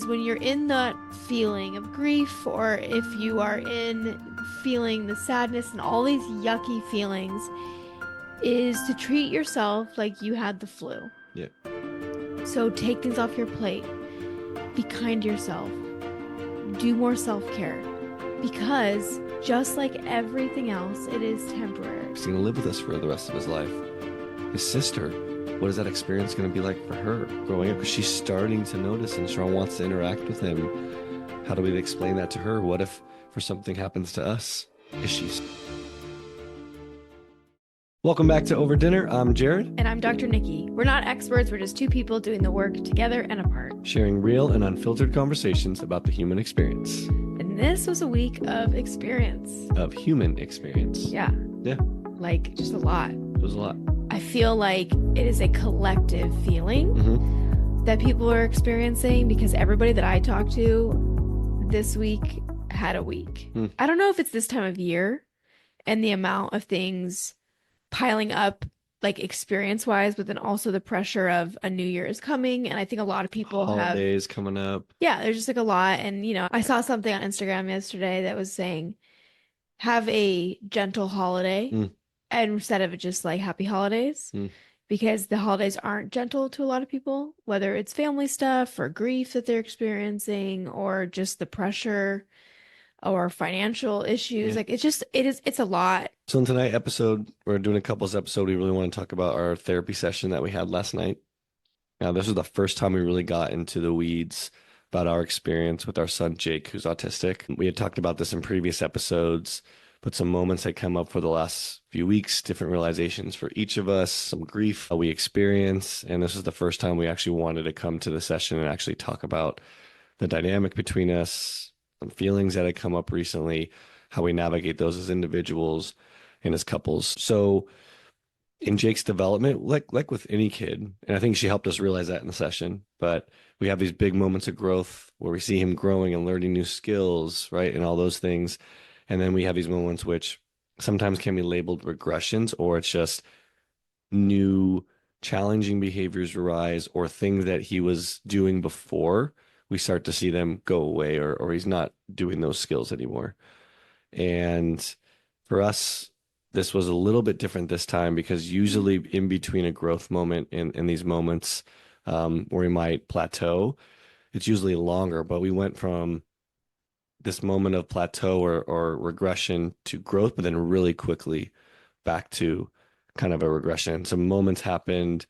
when you're in that feeling of grief, or if you are in feeling the sadness and all these yucky feelings, is to treat yourself like you had the flu. Yeah. So take things off your plate. Be kind to yourself. Do more self-care. Because just like everything else, it is temporary. He's going to live with us for the rest of his life. His sister, what is that experience going to be like for her growing up? Because she's starting to notice and Sharon wants to interact with him. How do we explain that to her? What if for something happens to us? Is she... Welcome back to Over Dinner. I'm Jarrod. And I'm Dr. Nikki. We're not experts. We're just two people doing the work together and apart. Sharing real and unfiltered conversations about the human experience. And this was a week of experience. Of human experience. Yeah. Yeah. Like, just a lot. It was a lot. I feel like it is a collective feeling that people are experiencing because everybody that I talked to this week had a week. I don't know if it's this time of year and the amount of things piling up, like experience-wise, but then also the pressure of a new year is coming. And I think a lot of people holidays coming up. Yeah, there's just like a lot. And, you know, I saw something on Instagram yesterday that was saying, have a gentle holiday and instead of just like happy holidays, because the holidays aren't gentle to a lot of people, whether it's family stuff or grief that they're experiencing or just the pressure or financial issues. Like it's a lot. So in tonight's episode, we're doing a couples episode. We really want to talk about our therapy session that we had last night. Now, this was the first time we really got into the weeds about our experience with our son, Jake, who's autistic. We had talked about this in previous episodes, but some moments had come up for the last few weeks, different realizations for each of us, some grief we experience. And this was the first time we actually wanted to come to the session and actually talk about the dynamic between us, some feelings that had come up recently, how we navigate those as individuals and as couples. So in Jake's development, like with any kid, and I think she helped us realize that in the session, but we have these big moments of growth where we see him growing and learning new skills, right? And all those things. And then we have these moments which sometimes can be labeled regressions, or it's just new challenging behaviors arise or things that he was doing before. We start to see them go away, or he's not doing those skills anymore. And for us, this was a little bit different this time because usually in between a growth moment in these moments where we might plateau, it's usually longer, but we went from this moment of plateau or regression to growth, but then really quickly back to kind of a regression. Some moments happened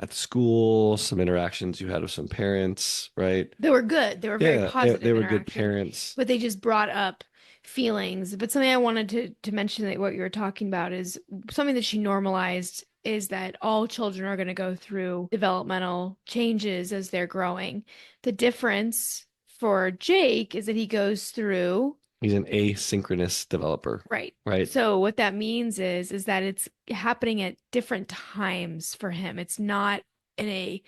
at school, some interactions you had with some parents, right? They were good. They were very positive. They were good parents. But they just brought up feelings. But something I wanted to mention that what you were talking about is something that she normalized is that all children are going to go through developmental changes as they're growing. The difference for Jake is that he goes through... He's an asynchronous developer. Right. Right. So what that means is that it's happening at different times for him. It's not in a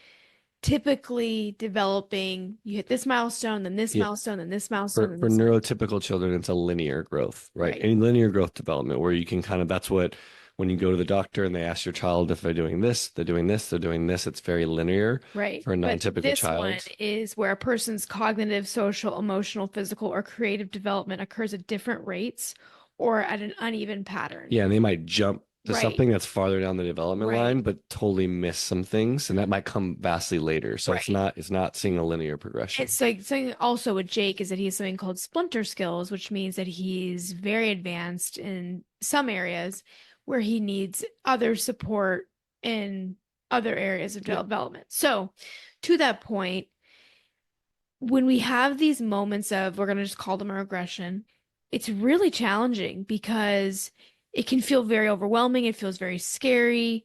typically developing, you hit this milestone, then this milestone, then this milestone. For neurotypical children, it's a linear growth, right? Any linear growth development where you can kind of, that's what, when you go to the doctor and they ask your child if they're doing this, they're doing this, they're doing this, it's very linear. Right. For a non-typical child. This one is where a person's cognitive, social, emotional, physical, or creative development occurs at different rates or at an uneven pattern. Yeah, and they might jump to something that's farther down the development line, but totally miss some things, and that might come vastly later. So it's not seeing a linear progression. It's like something also with Jake is that he has something called splinter skills, which means that he's very advanced in some areas where he needs other support in other areas of development. So to that point, when we have these moments of, we're going to just call them a regression, it's really challenging because it can feel very overwhelming. It feels very scary.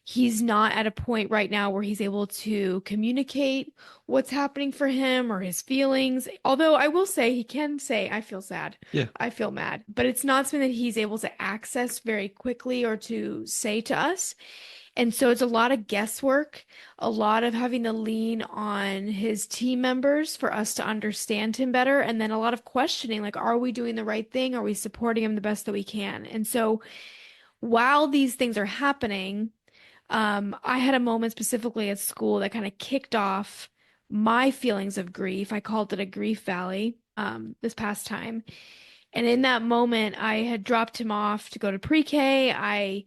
He's not at a point right now where he's able to communicate what's happening for him or his feelings. Although I will say he can say, I feel sad. Yeah. I feel mad. But it's not something that he's able to access very quickly or to say to us. And so it's a lot of guesswork, a lot of having to lean on his team members for us to understand him better. And then a lot of questioning, like, are we doing the right thing? Are we supporting him the best that we can? And so while these things are happening, I had a moment specifically at school that kind of kicked off my feelings of grief. I called it a grief valley this past time. And in that moment, I had dropped him off to go to pre-K. I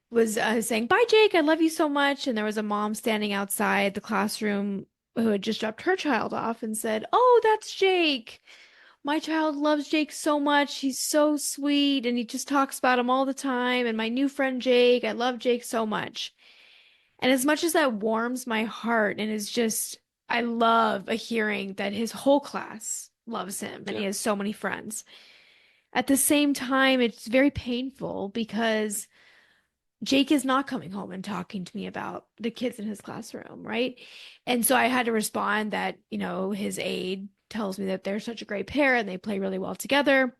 was saying, "Bye, Jake. I love you so much." And there was a mom standing outside the classroom who had just dropped her child off and said, "Oh, that's Jake. My child loves Jake so much. He's so sweet and he just talks about him all the time. And my new friend Jake, I love Jake so much." And as much as that warms my heart and is just, I love hearing that his whole class loves him and Yeah. he has so many friends. At the same time, it's very painful because Jake is not coming home and talking to me about the kids in his classroom, right? And so I had to respond that, his aide tells me that they're such a great pair and they play really well together.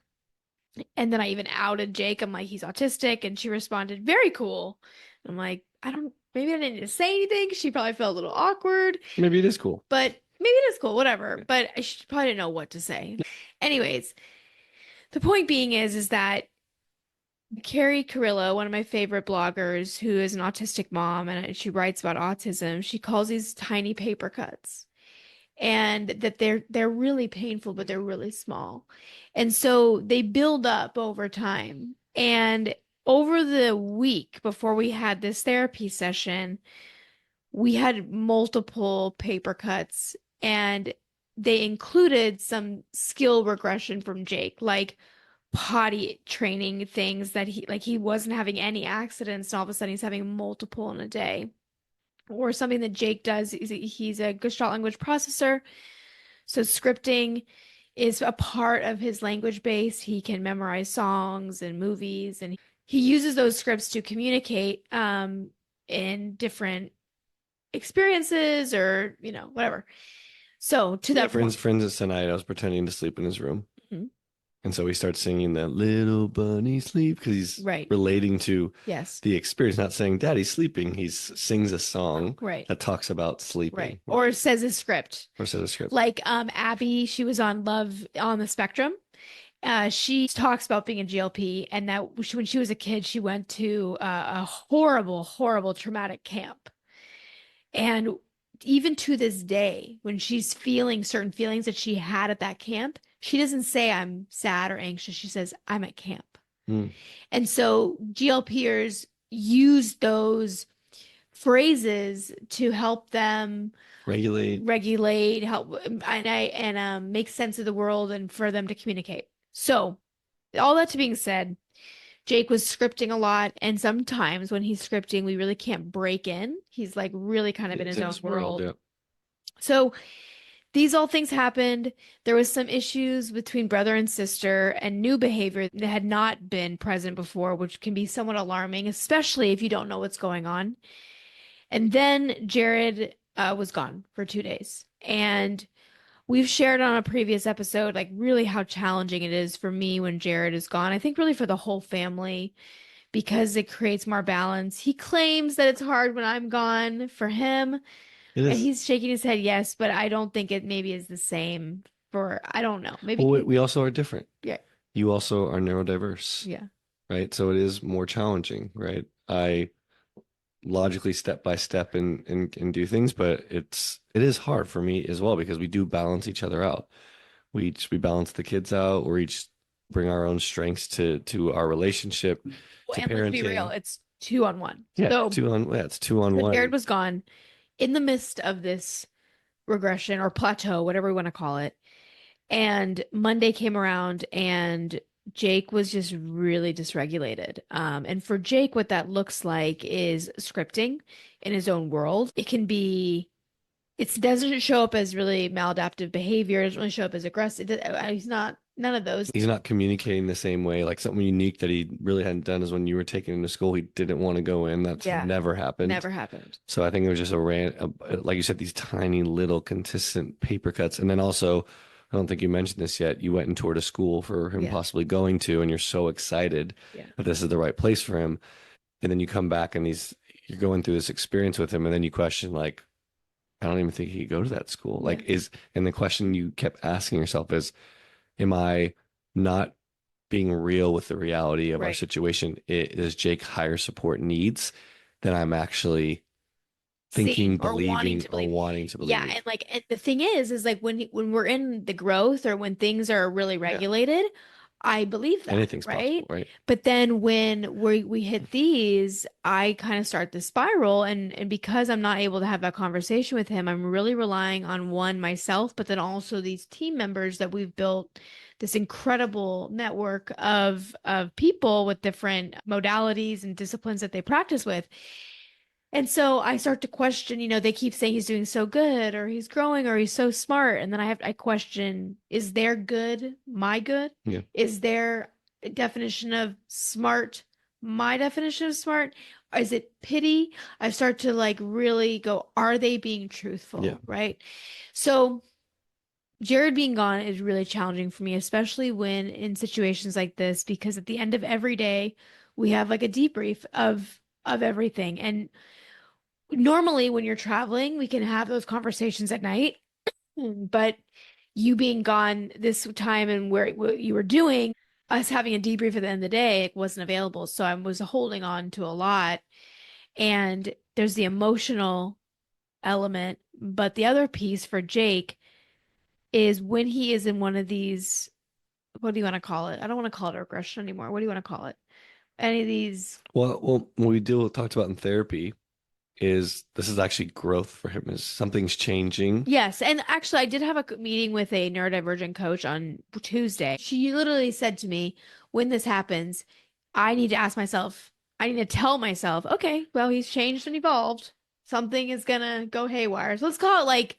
And then I even outed Jake. I'm like, he's autistic. And she responded, very cool. I'm like, maybe I didn't need to say anything. She probably felt a little awkward, Maybe it is cool. but maybe it is cool, whatever. Yeah. But she probably didn't know what to say. Anyways, the point being is that Carrie Carrillo, one of my favorite bloggers, who is an autistic mom and she writes about autism, she calls these tiny paper cuts and that they're really painful, but they're really small. And so they build up over time. And over the week before we had this therapy session, we had multiple paper cuts and they included some skill regression from Jake, like potty training things that he wasn't having any accidents and all of a sudden he's having multiple in a day. Or something that Jake does is he's a Gestalt language processor. So scripting is a part of his language base. He can memorize songs and movies, and he uses those scripts to communicate in different experiences or, whatever. So to Yeah, that point. for instance, tonight I was pretending to sleep in his room. Mhm. And so he starts singing that little bunny sleep because he's Right. relating to Yes. the experience, not saying daddy's sleeping. He sings a song Right. that talks about sleeping. Right. Or says a script. Or says a script. Like Abby, she was on Love on the Spectrum. She talks about being a GLP and that when she was a kid, she went to a horrible, horrible traumatic camp. And even to this day, when she's feeling certain feelings that she had at that camp, she doesn't say I'm sad or anxious. She says I'm at camp. Mm. And so GLPers use those phrases to help them regulate, help and make sense of the world and for them to communicate. So all that to being said, Jake was scripting a lot, and sometimes when he's scripting, we really can't break in. He's like really kind of in his own world. Yeah. So these all things happened. There was some issues between brother and sister and new behavior that had not been present before, which can be somewhat alarming, especially if you don't know what's going on. And then Jarrod was gone for 2 days. And we've shared on a previous episode, like really how challenging it is for me when Jarrod is gone. I think really for the whole family because it creates more balance. He claims that it's hard when I'm gone for him. It And is. he's shaking his head, yes, but I don't think it maybe is the same for, I don't know. Maybe. Well, we also are different. Yeah. You also are neurodiverse. Yeah. Right. So it is more challenging, right? I logically step by step and do things, but it is hard for me as well because we do balance each other out. We balance the kids out, or each bring our own strengths to our relationship, to And parenting. let's be real, it's 2-on-1. Yeah, So it's 2-on-1. Jarrod was gone in the midst of this regression or plateau, whatever we want to call it. And Monday came around and Jake was just really dysregulated. And for Jake, what that looks like is scripting in his own world. It doesn't show up as really maladaptive behavior. It doesn't really show up as aggressive. He's not, none of those. He's not communicating the same way. Like something unique that he really hadn't done is when you were taking him to school, he didn't want to go in. That's never happened. Never happened. So I think it was just like you said, these tiny little consistent paper cuts. And then also, I don't think you mentioned this yet. You went and toured a school for him possibly going to, and you're so excited that this is the right place for him. And then you come back and you're going through this experience with him, and then you question, like, I don't even think he could go to that school. Like, and the question you kept asking yourself is, am I not being real with the reality of our situation? Does Jake higher support needs than I'm actually thinking, or wanting believing, to or believe. wanting to Yeah, believe. and like and the thing is like when we're in the growth or when things are really Yeah. regulated, I believe that, Anything's possible, right? right? But then when we hit these, I kind of start the spiral, and because I'm not able to have that conversation with him, I'm really relying on one myself, but then also these team members that we've built this incredible network of people with different modalities and disciplines that they practice with. And so I start to question, they keep saying he's doing so good or he's growing or he's so smart. And then I question, is their good my good? Yeah. Is their definition of smart my definition of smart? Is it pity? I start to like really go, are they being Yeah. truthful? Right. So Jarrod being gone is really challenging for me, especially when in situations like this, because at the end of every day, we have like a debrief of everything. And normally when you're traveling, we can have those conversations at night, but you being gone this time and where what you were doing, us having a debrief at the end of the day, it wasn't available. So I was holding on to a lot. And there's the emotional element, but the other piece for Jake is when he is in one of these, what do you want to call it? I don't want to call it a regression anymore. What do you want to call it? Any of these. Well, what we talked about in therapy is this is actually growth for him. Is something's changing. Yes, and actually, I did have a meeting with a neurodivergent coach on Tuesday. She literally said to me, when this happens, I need to ask myself, I need to tell myself, okay, well, he's changed and evolved. Something is gonna go haywire. So let's call it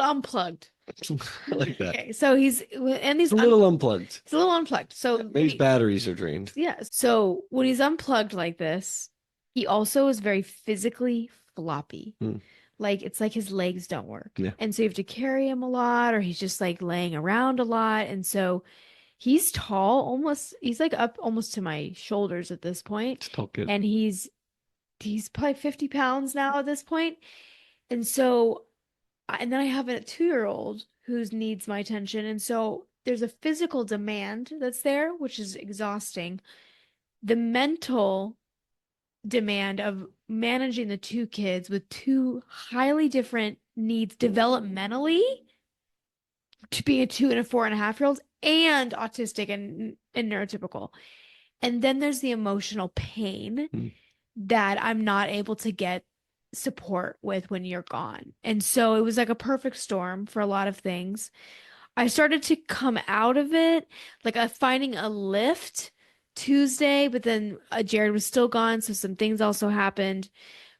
unplugged. I like that. Okay, so It's a little unplugged. he's a little unplugged. Yeah, So maybe his batteries are drained. yeah, so when he's unplugged like this, he also is very physically floppy. Hmm. Like it's like his legs don't work. Yeah. And so you have to carry him a lot, or he's just like laying around a lot. And so he's tall, he's like up almost to my shoulders at this point. It's a tall kid. And he's probably 50 pounds now at this point. And so and then I have a 2-year-old who needs my attention. And so there's a physical demand that's there, which is exhausting. The mental demand of managing the two kids with two highly different needs developmentally to be a 2 and a 4.5 year olds and autistic and neurotypical. And then there's the emotional pain Hmm. that I'm not able to get support with when you're gone. And so it was like a perfect storm for a lot of things. I started to come out of it, like finding a lift Tuesday, but then Jarrod was still gone, so some things also happened.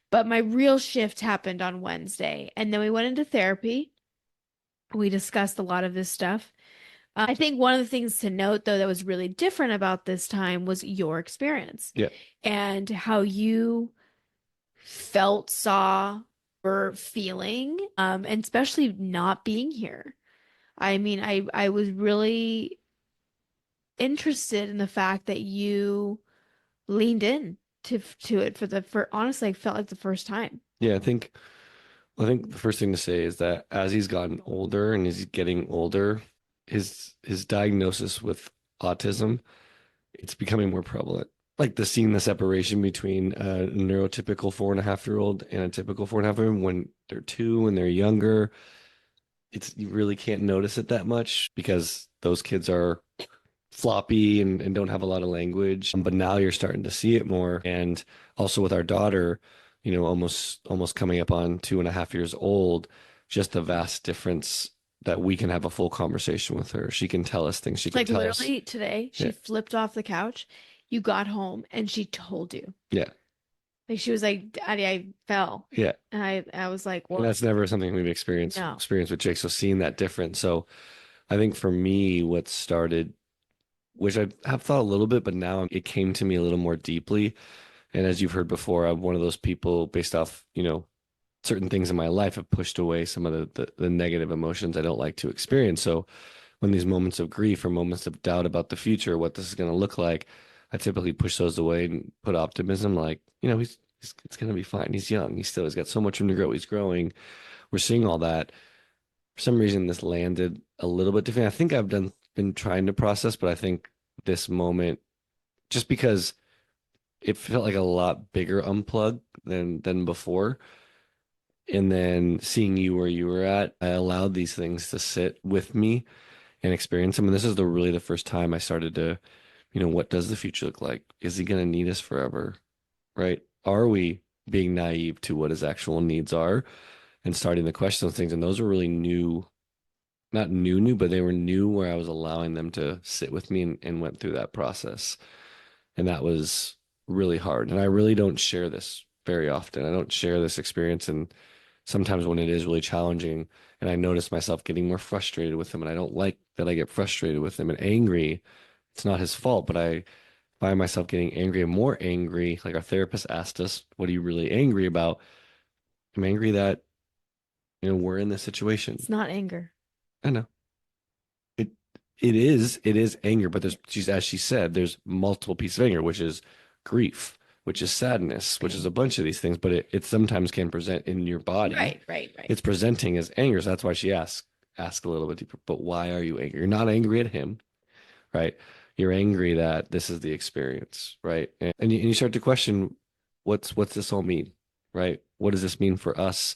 But my real shift happened on Wednesday, and then we went into therapy. We discussed a lot of this stuff. I think one of the things to note, though, that was really different about this time was your experience Yeah. and how you felt, saw, or feeling, and especially not being here. I mean, I was really interested in the fact that you leaned in to it for honestly, I felt like the first time. Yeah, I think the first thing to say is that as he's gotten older and he's getting older, his diagnosis with autism, it's becoming more prevalent. Like seeing the separation between a neurotypical 4.5-year-old and a typical 4.5-year-old when they're two and they're younger, you really can't notice it that much because those kids are floppy and don't have a lot of language. But now you're starting to see it more. And also with our daughter, almost coming up on 2.5 years old, just the vast difference that we can have a full conversation with her. She can tell us things. She can Like tell us. literally today, she Yeah. flipped off the couch. You got home and she told you. Yeah. Like she was like, Daddy, I fell. Yeah. And I was like, And well, that's never something we've no. experienced with Jake. So seeing that difference. So I think for me, what started, which I have thought a little bit, but now it came to me a little more deeply. And as you've heard before, I'm one of those people based off, certain things in my life have pushed away some of the negative emotions I don't like to experience. So when these moments of grief or moments of doubt about the future, what this is going to look like, I typically push those away and put optimism like, it's going to be fine. He's young. He's got so much room to grow. He's growing. We're seeing all that. For some reason, this landed a little bit different. I think been trying to process, but I think this moment, just because it felt like a lot bigger unplug than before. And then seeing you where you were at, I allowed these things to sit with me and experience them. And this is the first time I started to, what does the future look like? Is he going to need us forever? Right? Are we being naive to what his actual needs are and starting to question those things? And those were really new, not new, but they were new where I was allowing them to sit with me and went through that process. And that was really hard. And I really don't share this very often. I don't share this experience. And sometimes when it is really challenging, and I notice myself getting more frustrated with him, and I don't like that I get frustrated with him and angry. It's not his fault, but I find myself getting angry and more angry. Like our therapist asked us, what are you really angry about? I'm angry that, we're in this situation. It's not anger. I know. It it is anger, but she's as she said, there's multiple pieces of anger, which is grief, which is sadness, which is Right. a bunch of these things, but it sometimes can present in your body. Right, right, right. It's presenting as anger. So that's why she ask a little bit deeper, but why are you angry? You're not angry at him, right? You're angry that this is the experience, right? And you start to question what's this all mean, right? What does this mean for us?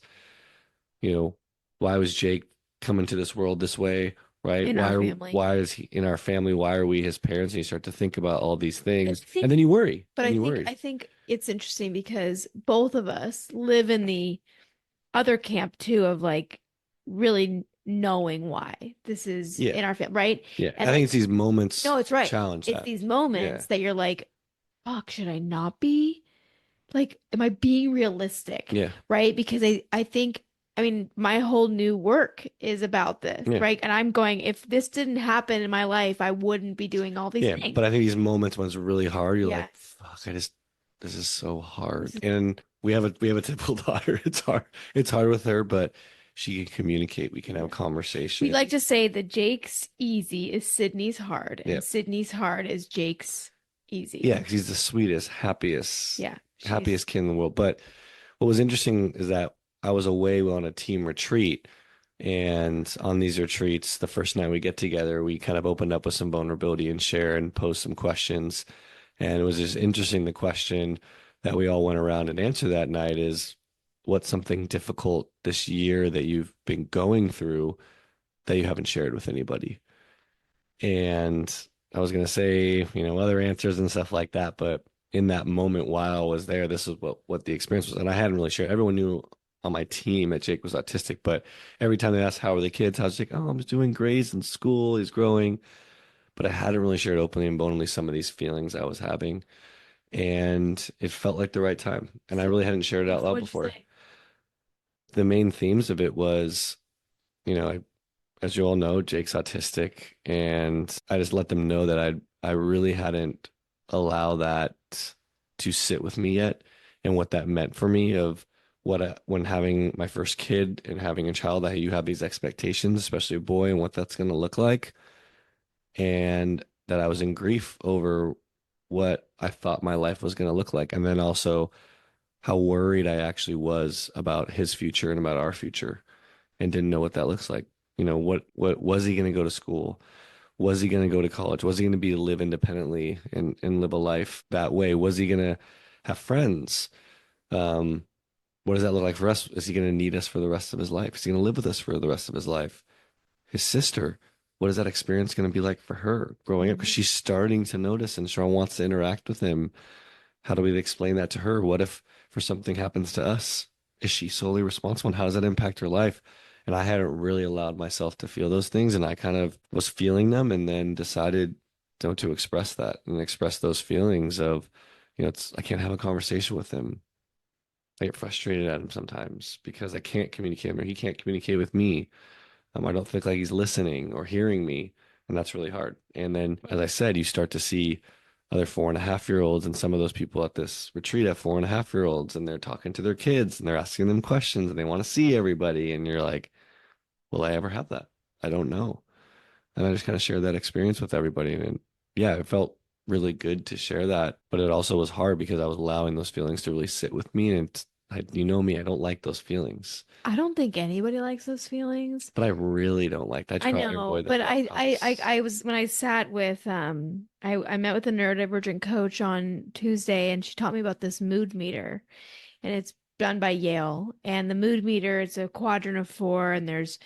Why was Jake coming to this world this way, right? In our family. Why is he in our family? Why are we his parents? And you start to think about all these I things, and think, then you worry, but and I you think worry. I think it's interesting because both of us live in the other camp too of like really knowing why this is Yeah, in our family, right? yeah. And I think like, it's these moments no, it's right. challenge It's that. these Yeah, moments that you're like, fuck, should I not be? Like, am I being realistic? yeah, Right? Because I think, I mean, my whole new work is about this, yeah. right? And I'm going, if this didn't happen in my life, I wouldn't be doing all these Yeah, things. but I think these moments when it's really hard, you're like, Yes. fuck, this is so This hard. is, And we have a typical daughter. It's hard. It's hard with her, but she can communicate. We can have a yeah. We conversation. like to say that Jake's easy is Sydney's hard, Yeah. and Sydney's hard is Jake's easy. Yeah, because he's the sweetest, happiest, Yeah. She's happiest kid in the world. But what was interesting is that I was away on a team retreat. And on these retreats, the first night we get together, we kind of opened up with some vulnerability and share and pose some questions. And it was just interesting. The question that we all went around and answered that night is, what's something difficult this year that you've been going through that you haven't shared with anybody? And I was going to say, other answers and stuff like that. But in that moment while I was there, this is what the experience was. And I hadn't really shared. Everyone knew on my team that Jake was autistic, but every time they asked, how are the kids? I was like, oh, I'm doing great. He's in school. He's growing. But I hadn't really shared openly and bonely some of these feelings I was having. And it felt like the right time. And I so really hadn't shared it out loud what'd you before. say? The main themes of it was, you know, as you all know, Jake's autistic, and I just let them know that I really hadn't allowed that to sit with me yet, and what that meant for me of when having my first kid and having a child, that you have these expectations, especially a boy, and what that's going to look like, and that I was in grief over what I thought my life was going to look like, and then also how worried I actually was about his future and about our future and didn't know what that looks like. What was he going to go to school? Was he going to go to college? Was he going to be live independently and live a life that way? Was he going to have friends? Um, what does that look like for us? Is he going to need us for the rest of his life? Is he going to live with us for the rest of his life? His sister, what is that experience going to be like for her growing up? Because Mhm. she's starting to notice and she wants to interact with him. How do we explain that to her? What if for something happens to us? Is she solely responsible? And how does that impact her life? And I hadn't really allowed myself to feel those things. And I kind of was feeling them and then decided to express that and express those feelings of, I can't have a conversation with him. I get frustrated at him sometimes because I can't communicate with him or he can't communicate with me. I don't think like he's listening or hearing me, and that's really hard. And then, as I said, you start to see other 4.5-year-olds, and some of those people at this retreat have 4.5-year-olds, and they're talking to their kids and they're asking them questions and they want to see everybody. And you're like, will I ever have that? I don't know. And I just kind of shared that experience with everybody. And yeah, it felt really good to share that, but it also was hard because I was allowing those feelings to really sit with me. And you know me, I don't like those feelings. I don't think anybody likes those feelings. But I really don't like that. I I try to know, avoid them but at all costs. I was when I sat with I met with a neurodivergent coach on Tuesday and she taught me about this mood meter and it's done by Yale. And the mood meter is a quadrant of four, and there's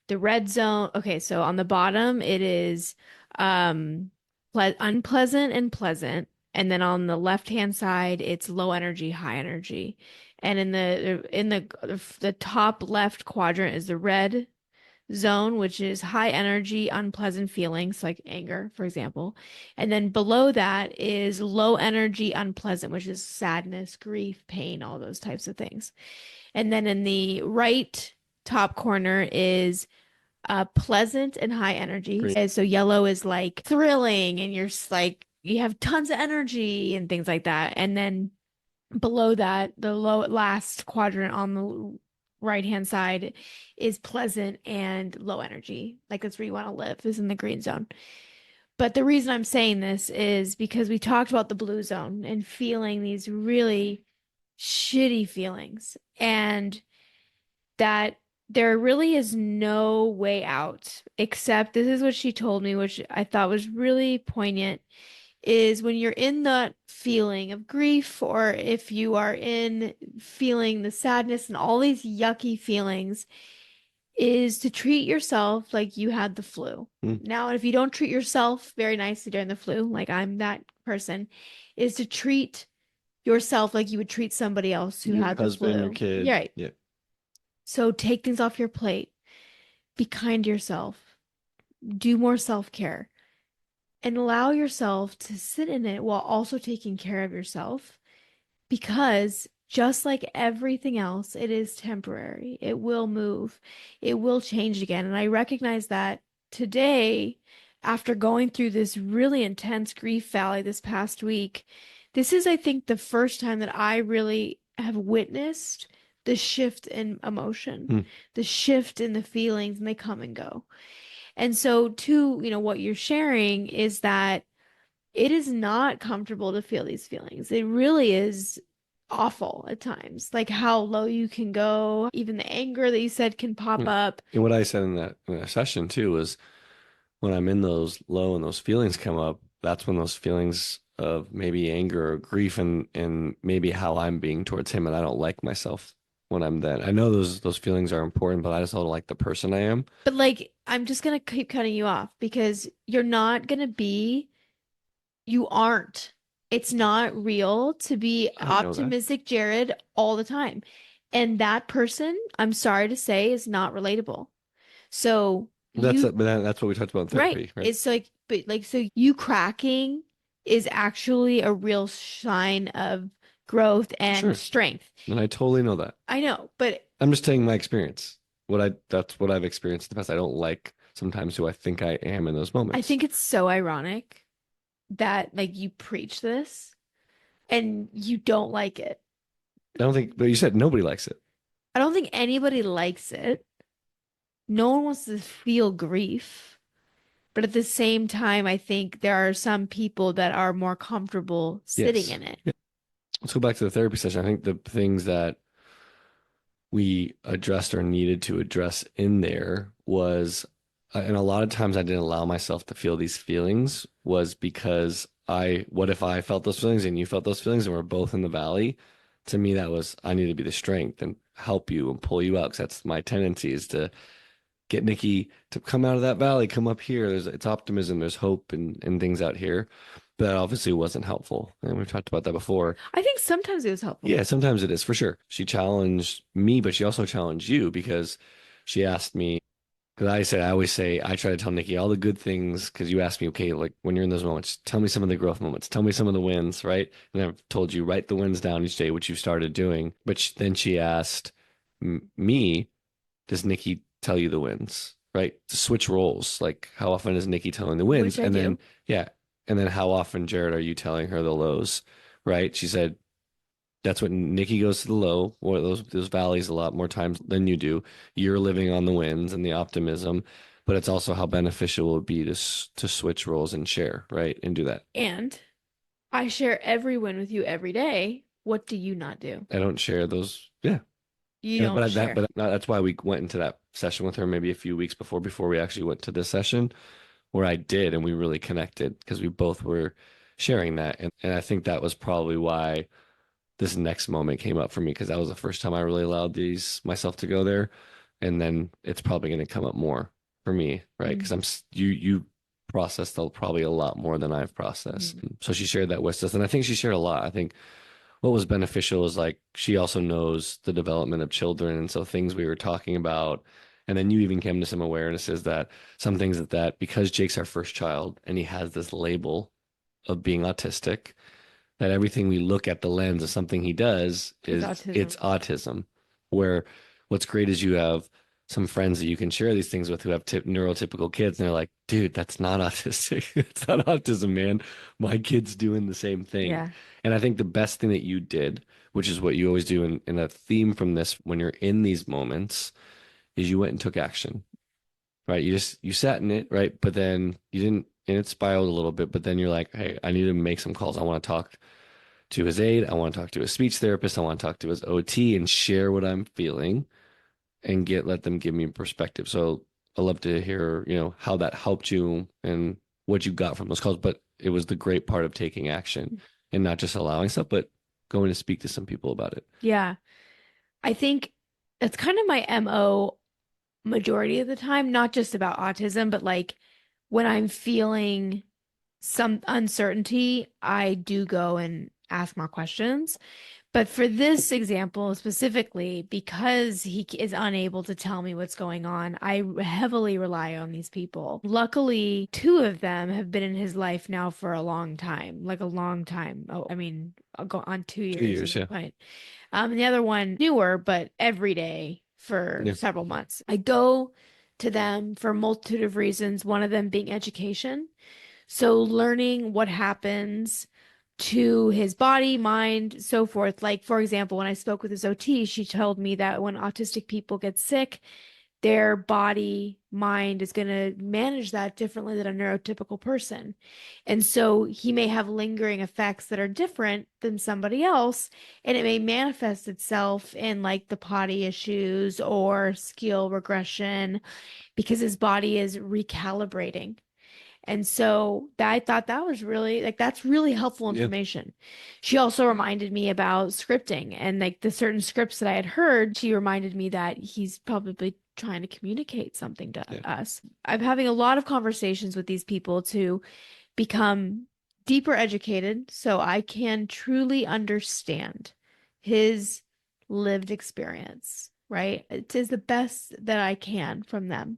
the red zone. Okay, so on the bottom it is unpleasant and pleasant. And then on the left-hand side, it's low energy, high energy. And in the top left quadrant is the red zone, which is high energy, unpleasant feelings like anger, for example. And then below that is low energy, unpleasant, which is sadness, grief, pain, all those types of things. And then in the right top corner is pleasant and high energy. Great. And so yellow is like thrilling and you're like, you have tons of energy and things like that. And then below that, the last quadrant on the right hand side is pleasant and low energy. Like that's where you want to live, is in the green zone. But the reason I'm saying this is because we talked about the blue zone and feeling these really shitty feelings, and that there really is no way out, except this is what she told me, which I thought was really poignant, is when you're in that feeling of grief, or if you are in feeling the sadness and all these yucky feelings, is to treat yourself like you had the flu. Mm. Now, if you don't treat yourself very nicely during the flu, like I'm that person, is to treat yourself like you would treat somebody else who Your had the husband, your flu. kid. Yeah, right. Yeah. So take things off your plate. Be kind to yourself. Do more self-care and allow yourself to sit in it while also taking care of yourself, because just like everything else, it is temporary. It will move. It will change again. And I recognize that today, after going through this really intense grief valley this past week, this is, I think, the first time that I really have witnessed the shift in emotion, Mm. the shift in the feelings, and they come and go. And so, too, what you're sharing is that it is not comfortable to feel these feelings. It really is awful at times, like how low you can go. Even the anger that you said can pop Mm. up. And what I said in that session too was when I'm in those low and those feelings come up, that's when those feelings of maybe anger or grief and maybe how I'm being towards him and I don't like myself when I'm then. I know those feelings are important, but I just don't like the person I am. But like, I'm just gonna keep cutting you off because you're not gonna be, you aren't. It's not real to be I know that. optimistic Jarrod all the time. And that person, I'm sorry to say, is not relatable. So That's you, it, but that's what we talked about in right. therapy, right? It's like, but like, so you cracking is actually a real sign of growth For and sure. strength. And I totally know that. I know, but I'm just telling my experience. That's what I've experienced in the past. I don't like sometimes who I think I am in those I moments. think it's so ironic that like you preach this and you don't like it. I don't think, but you said nobody likes it. I don't think anybody likes it. No one wants to feel grief. But at the same time, I think there are some people that are more comfortable sitting Yes. in it. Yeah. Let's go back to the therapy session. I think the things that we addressed or needed to address in there was, and a lot of times I didn't allow myself to feel these feelings was because what if I felt those feelings and you felt those feelings and we're both in the valley? To me, that was, I need to be the strength and help you and pull you out because that's my tendency is to get Nikki to come out of that valley, come up here. It's optimism, there's hope and things out here. But that obviously wasn't helpful. And we've talked about that before. I think sometimes it was helpful. Yeah, sometimes it is for sure. She challenged me, but she also challenged you because she asked me, because I always say, I try to tell Nikki all the good things because you asked me, okay, like when you're in those moments, tell me some of the growth moments, tell me some of the wins, right? And I've told you, write the wins down each day, which you've started doing. But then she asked me, does Nikki tell you the wins, right? To switch roles. Like how often is Nikki telling the wins? Which I And do. then, yeah. And then how often, Jarrod, are you telling her the lows, right? She said, that's what Nikki goes to the low or those valleys a lot more times than you do. You're living on the wins and the optimism, but it's also how beneficial it would be to switch roles and share, right? And do that. And I share every win with you every day. What do you not do? I don't share those. Yeah. You And, don't but that, share. but that's why we went into that session with her maybe a few weeks before we actually went to this session where I did, and we really connected because we both were sharing that. And I think that was probably why this next moment came up for me because that was the first time I really allowed these myself to go there. And then it's probably going to come up more for me, right? Because Mm-hmm. you processed probably a lot more than I've processed. Mm-hmm. So she shared that with us, and I think she shared a lot. I think what was beneficial is like she also knows the development of children, and so things we were talking about. And then you even came to some awarenesses that some things that because Jake's our first child and he has this label of being autistic, that everything we look at the lens of something he does It's is autism. it's autism. Where what's great is you have some friends that you can share these things with who have neurotypical kids, and they're like, dude, that's not autistic. It's not autism, man. My kid's doing the same thing. Yeah. And I think the best thing that you did, which is what you always do in a theme from this when you're in these moments, is you went and took action, right? You sat in it, right? But then you didn't, and it spiraled a little bit, but then you're like, hey, I need to make some calls. I want to talk to his aide. I want to talk to his speech therapist. I want to talk to his OT and share what I'm feeling and let them give me perspective. So I love to hear, how that helped you and what you got from those calls. But it was the great part of taking action and not just allowing stuff, but going to speak to some people about it. Yeah. I think it's kind of my MO majority of the time, not just about autism, but like when I'm feeling some uncertainty, I do go and ask more questions. But for this example specifically, because he is unable to tell me what's going on, I heavily rely on these people. Luckily, two of them have been in his life now for a long time, like a long time. Oh, I mean, I'll go on 2 years at 2 years, this yeah. point. And the other one newer, but every day for Yeah. several months. I go to them for a multitude of reasons, one of them being education. So learning what happens to his body, mind, so forth. Like, for example, when I spoke with his OT, she told me that when autistic people get sick, their body, mind is going to manage that differently than a neurotypical person. And so he may have lingering effects that are different than somebody else, and it may manifest itself in like the potty issues or skill regression because his body is recalibrating. And so I thought that was really like that's really helpful Yeah. information. She also reminded me about scripting and like the certain scripts that I had heard. She reminded me that he's probably trying to communicate something to Yeah. us. I'm having a lot of conversations with these people to become deeper educated so I can truly understand his lived experience, right? It is the best that I can from them.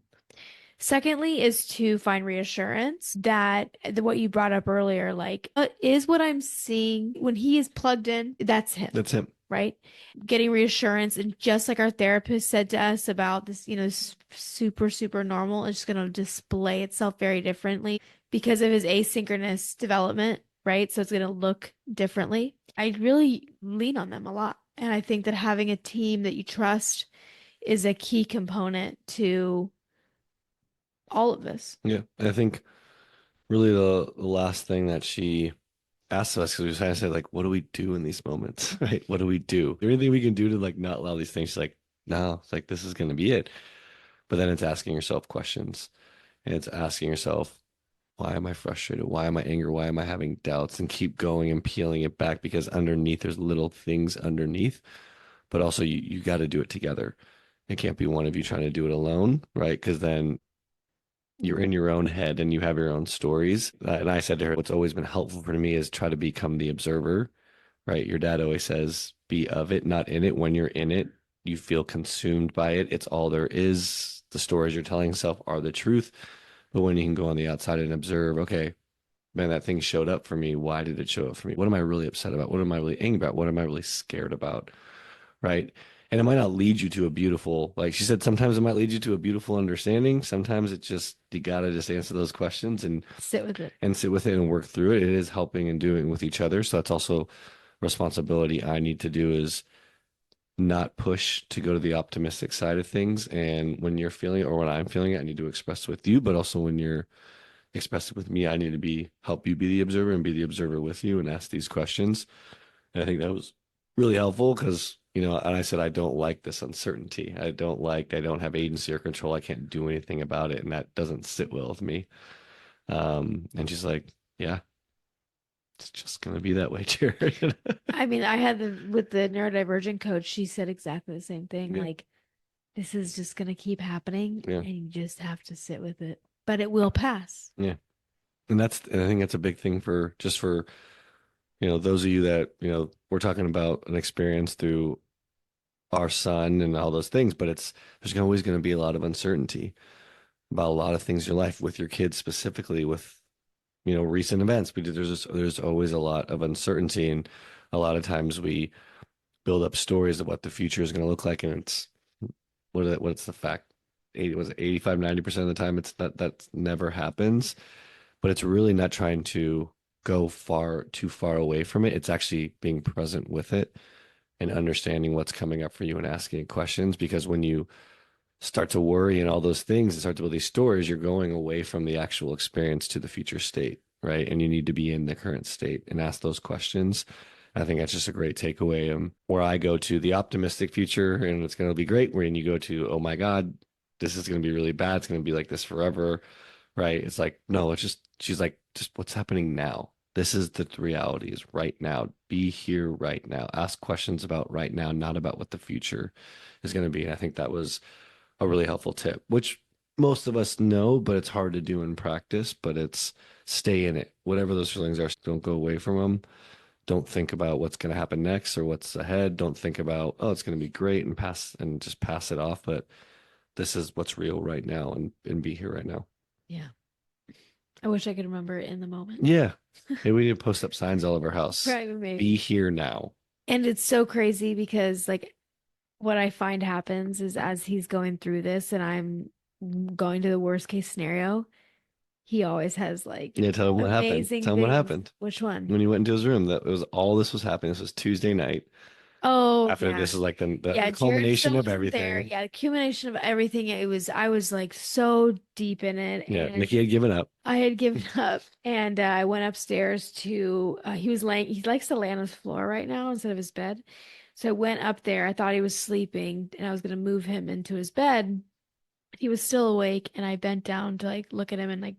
Secondly, is to find reassurance that what you brought up earlier, like, is what I'm seeing when he is plugged in, that's him, That's him. right? Getting reassurance. And just like our therapist said to us about this, this super, super normal, it's just going to display itself very differently because of his asynchronous development, right? So it's going to look differently. I really lean on them a lot. And I think that having a team that you trust is a key component to all of this. Yeah. And I think really the last thing that she asked us, because we was trying to say, like, what do we do in these moments? Right? What do we do? Anything we can do to like not allow these things? She's like, no, it's like this is gonna be it. But then it's asking yourself questions and it's asking yourself, why am I frustrated? Why am I angry? Why am I having doubts? And keep going and peeling it back because underneath there's little things underneath. But also you got to do it together. It can't be one of you trying to do it alone, right? Because then you're in your own head and you have your own stories. And I said to her, what's always been helpful for me is try to become the observer, right? Your dad always says, be of it, not in it. When you're in it, you feel consumed by it. It's all there is. The stories you're telling yourself are the truth. But when you can go on the outside and observe, okay, man, that thing showed up for me. Why did it show up for me? What am I really upset about? What am I really angry about? What am I really scared about? Right. And it might not lead you to a beautiful, like she said, sometimes it might lead you to a beautiful understanding. Sometimes it just, you gotta just answer those questions Sit with it. and sit with it and work through it. It is helping and doing with each other. So that's also responsibility I need to do is not push to go to the optimistic side of things. And when you're feeling it or when I'm feeling it, I need to express it with you. But also when you're expressing it with me, I need to help you be the observer and be the observer with you and ask these questions. And I think that was really helpful because, and I said, I don't like this uncertainty. I don't have agency or control. I can't do anything about it. And that doesn't sit well with me. And she's like, yeah, It's just gonna be that way, Jared. I mean, I had with the neurodivergent coach, she said exactly the same thing. Yeah, Like, this is just going to keep happening yeah, and you just have to sit with it, but it will pass. yeah. And I think that's a big thing for just for, those of you that, we're talking about an experience through our son and all those things, but there's always going to be a lot of uncertainty about a lot of things in your life with your kids specifically with, recent events. There's always a lot of uncertainty, and a lot of times we build up stories of what the future is going to look like, and what's the fact? 80 was it 85, 90% of the time that never happens, but it's really not trying to go too far away from it. It's actually being present with it and understanding what's coming up for you and asking questions, because when you start to worry and all those things and start to build these stories, you're going away from the actual experience to the future state, right? And you need to be in the current state and ask those questions. I think that's just a great takeaway. Where I go to the optimistic future and it's going to be great, where you go to, oh my God, this is going to be really bad. It's going to be like this forever, right? It's like, no, she's like, just what's happening now. This is the reality is right now. Be here right now. Ask questions about right now, not about what the future is going to be. And I think that was a really helpful tip, which most of us know, but it's hard to do in practice. But it's stay in it. Whatever those feelings are, don't go away from them. Don't think about what's going to happen next or what's ahead. Don't think about, oh, it's going to be great and just pass it off. But this is what's real right now, and be here right now. Yeah. I wish I could remember it in the moment. Yeah. Maybe we need to post up signs all over our house. Right, Be maybe. here now. And it's so crazy because, like, what I find happens is as he's going through this and I'm going to the worst case scenario, he always has like Yeah, tell him what happened. amazing Tell him what things. happened. Which one? When you went into his room, that it was all this was happening. This was Tuesday night. Oh, After yeah. this is like the Yeah, Jarrod culmination still of wasn't there. everything. Yeah, the accumulation of everything. I was like so deep in it, Yeah, and Nikki had given up. I had given up. And I went upstairs to, he likes to lay on his floor right now instead of his bed. So I went up there. I thought he was sleeping and I was going to move him into his bed. He was still awake, and I bent down to like look at him and like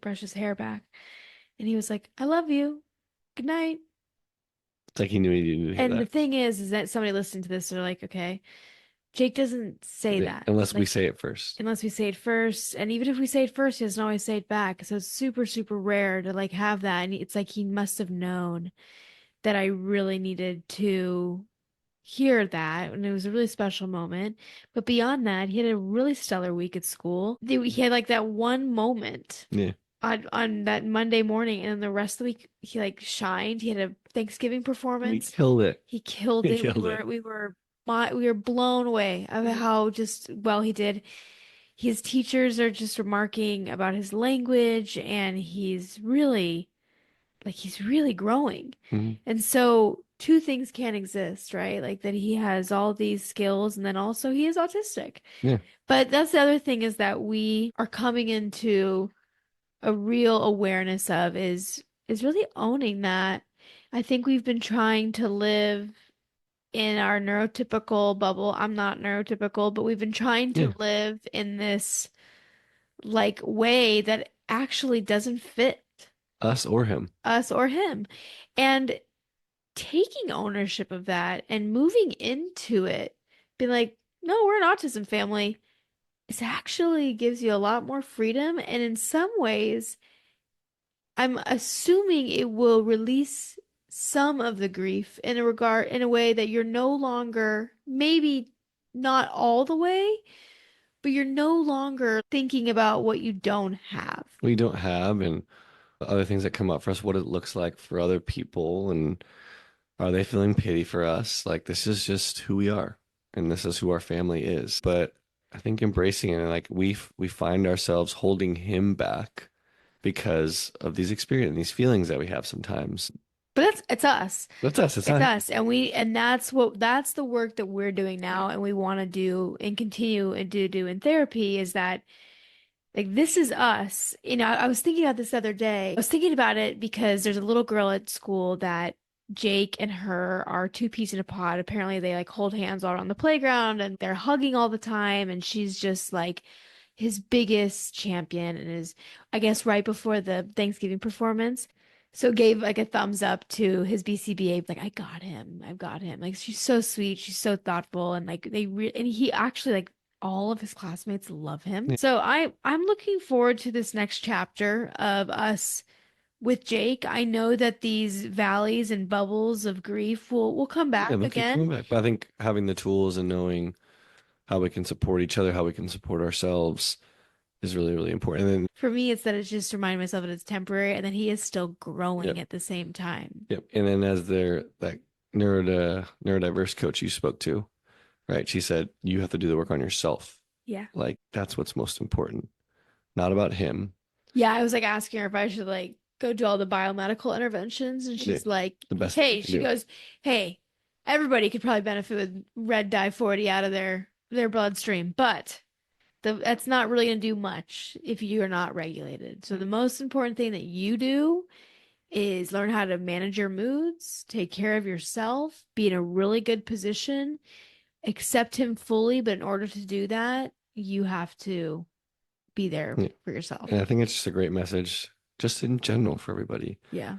brush his hair back. And he was like, I love you. Good night. It's like he knew he needed to hear And the that. thing is that somebody listening to this, they're like, okay, Jake doesn't say Yeah, that. unless we Like, say it first. unless we say it first. And even if we say it first, he doesn't always say it back. So it's super, super rare to like have that. And it's like he must have known that I really needed to hear that. And it was a really special moment. But beyond that, he had a really stellar week at school. He had like that one moment Yeah, on that Monday morning, and then the rest of the week he like shined. He had a Thanksgiving we performance. killed it. He killed We it. killed it. We were blown away of Yeah. how just well he did. His teachers are just remarking about his language, and he's really growing. Mhm. And so two things can't exist, right? Like that he has all these skills and then also he is autistic. Yeah. But that's the other thing, is that we are coming into a real awareness of is really owning that. I think we've been trying to live in our neurotypical bubble. I'm not neurotypical, but we've been trying to Yeah. live in this like way that actually doesn't fit Us or him. us or him. And taking ownership of that and moving into it, being like, no, we're an autism family, it actually gives you a lot more freedom. And in some ways, I'm assuming it will release some of the grief in a way that you're no longer, maybe not all the way, but you're no longer thinking about what you don't have. We don't have, and other things that come up for us, what it looks like for other people, and are they feeling pity for us? Like this is just who we are, and this is who our family is. But I think embracing it, and like we find ourselves holding him back because of these experiences, these feelings that we have sometimes. But it's us. That's us. It's It's not him. us. And that's the work that we're doing now and we want to do and continue and do in therapy, is that like this is us. I was thinking about this the other day. I was thinking about it because there's a little girl at school that Jake and her are two peas in a pod. Apparently they like hold hands all around the playground and they're hugging all the time, and she's just like his biggest champion and is, I guess, right before the Thanksgiving performance. So gave like a thumbs up to his BCBA, like, I got him. I've got him. Like, she's so sweet. She's so thoughtful. And like and he actually, like, all of his classmates love him. Yeah, So I'm looking forward to this next chapter of us with Jake. I know that these valleys and bubbles of grief will come yeah, back they'll keep coming again. back. But I think having the tools and knowing how we can support each other, how we can support ourselves is really, really important. And then, For me, it's that it's just reminding myself that it's temporary and then he is still yep, growing at the same time. yep. And then as that neurodiverse coach you spoke to, right? She said, you have to do the work on yourself. Yeah. Like that's what's most important, not about him. Yeah, I was like asking her if I should like go do all the biomedical interventions, and Yeah, she's like, the best that you "Hey," can she do. goes, "Hey, everybody could probably benefit with red dye 40 out of their bloodstream, but that's not really going to do much if you're not regulated. So the most important thing that you do is learn how to manage your moods, take care of yourself, be in a really good position, accept him fully, but in order to do that, you have to be there Yeah. for yourself." And I think it's just a great message, just in general for everybody, Yeah.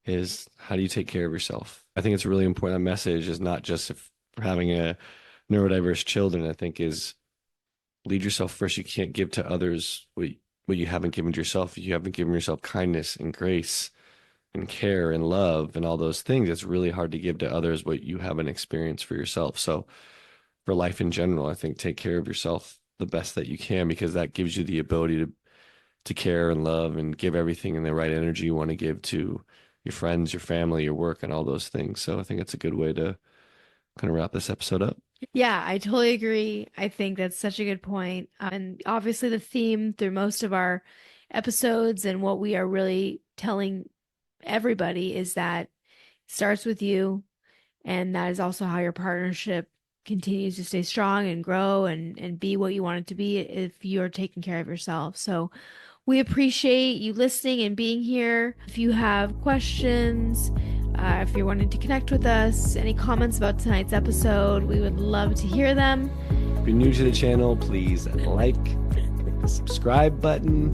is how do you take care of yourself? I think it's a really important message is not just if for having a neurodiverse children, I think is lead yourself first. You can't give to others what you haven't given to yourself. You haven't given yourself kindness and grace and care and love and all those things. It's really hard to give to others what you haven't experienced for yourself. So for life in general, I think take care of yourself the best that you can because that gives you the ability to care and love and give everything in the right energy you want to give to your friends, your family, your work, and all those things. So I think it's a good way to kind of wrap this episode up. Yeah, I totally agree. I think that's such a good point. And obviously, the theme through most of our episodes and what we are really telling everybody is that it starts with you. And that is also how your partnership continues to stay strong and grow and be what you want it to be if you're taking care of yourself. So we appreciate you listening and being here. If you have questions, if you're wanting to connect with us, any comments about tonight's episode, we would love to hear them. If you're new to the channel, please click the subscribe button.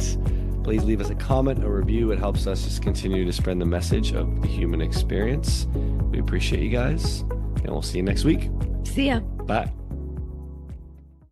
Please leave us a comment or review. It helps us just continue to spread the message of the human experience. We appreciate you guys, and we'll see you next week. See ya. Bye.